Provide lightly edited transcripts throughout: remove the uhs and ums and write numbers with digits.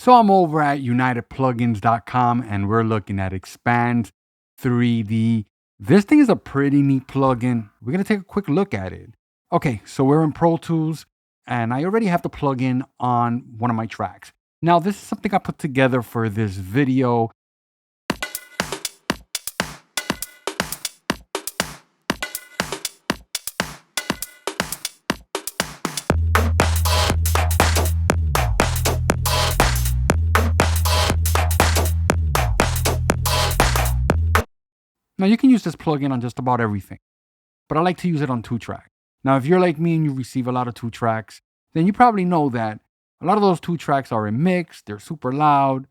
So I'm over at unitedplugins.com and we're looking at Expanse 3D. This thing is a pretty neat plugin. We're going to take a quick look at it. Okay, so we're in Pro Tools and I already have the plugin on one of my tracks. Now, this is something I put together for this video. Now, you can use this plugin on just about everything, but I like to use it on 2-track. Now, if you're like me and you receive a lot of 2-tracks, then you probably know that a lot of those 2-tracks are in mix, they're super loud.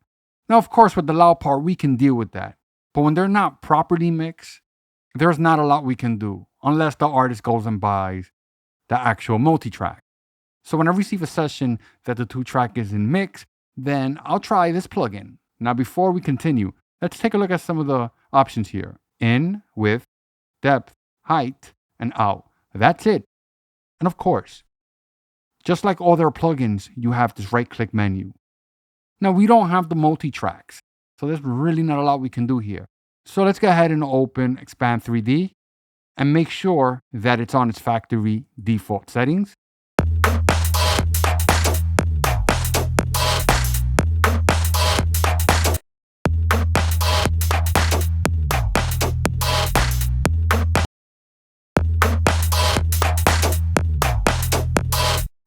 Now, of course, with the loud part, we can deal with that. But when they're not properly mixed, there's not a lot we can do unless the artist goes and buys the actual multi-track. So when I receive a session that the 2-track is in mix, then I'll try this plugin. Now, before we continue, let's take a look at some of the options here. In, width, depth, height, and out. That's it. And of course, just like all their plugins, you have this right-click menu. Now, we don't have the multi-tracks, so there's really not a lot we can do here. So let's go ahead and open Expand 3D and make sure that it's on its factory default settings.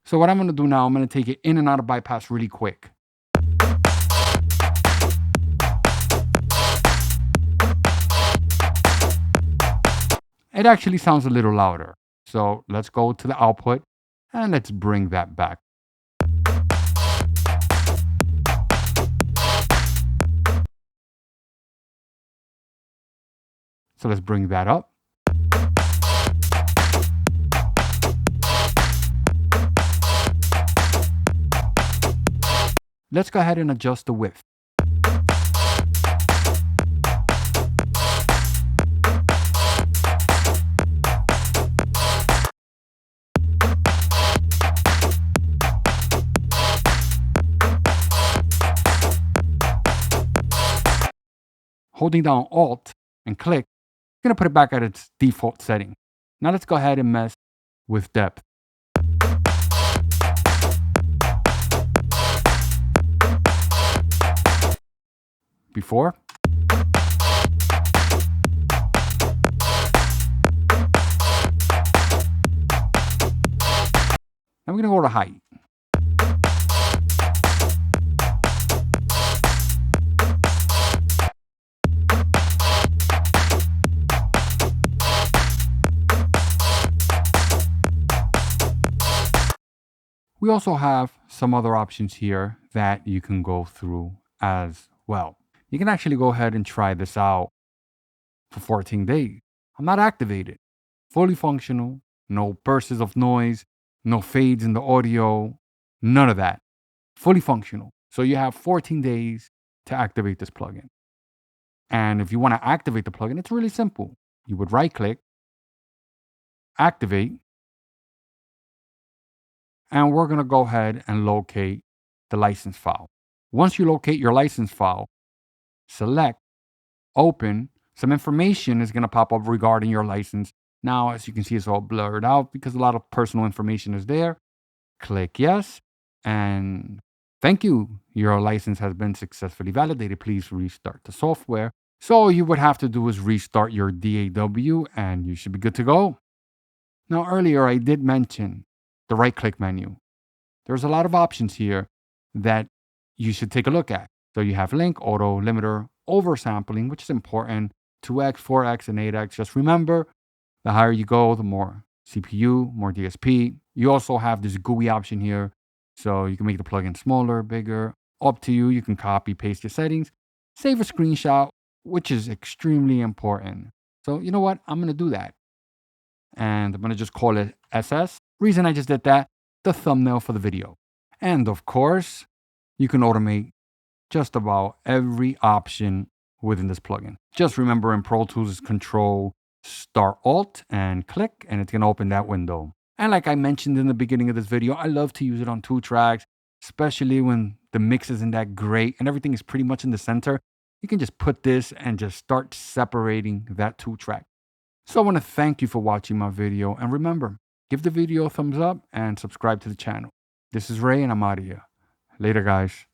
So what I'm going to do now, I'm going to take it in and out of bypass really quick. It actually sounds a little louder. So let's go to the output and let's bring that back. So let's bring that up. Let's go ahead and adjust the width. Holding down Alt and click, I'm going to put it back at its default setting. Now let's go ahead and mess with depth. Before. Now we're going to go to height. We also have some other options here that you can go through as well. You can actually go ahead and try this out for 14 days. I'm not activated. Fully functional. No bursts of noise. No fades in the audio. None of that. Fully functional. So you have 14 days to activate this plugin. And if you want to activate the plugin, it's really simple. You would right click, activate, and we're going to go ahead and locate the license file. Once you locate your license file, select, open. Some information is going to pop up regarding your license. Now, as you can see, it's all blurred out because a lot of personal information is there. Click yes, and thank you. Your license has been successfully validated. Please restart the software. So all you would have to do is restart your DAW and you should be good to go. Now, earlier I did mention the right-click menu. There's a lot of options here that you should take a look at. So you have link, auto, limiter, oversampling, which is important, 2x, 4x, and 8x. Just remember, the higher you go, the more CPU, more DSP. You also have this GUI option here. So you can make the plugin smaller, bigger, up to you. You can copy, paste your settings, save a screenshot, which is extremely important. So you know what? I'm going to do that. And I'm going to just call it SS. Reason I just did that, the thumbnail for the video. And of course, you can automate just about every option within this plugin. Just remember in Pro Tools is Control, Start Alt, and click, and it's going to open that window. And like I mentioned in the beginning of this video, I love to use it on 2 tracks, especially when the mix isn't that great, and everything is pretty much in the center, you can just put this and just start separating that 2-track. So I want to thank you for watching my video, and remember, give the video a thumbs up and subscribe to the channel. This is Ray, and I'm out of here. Later, guys.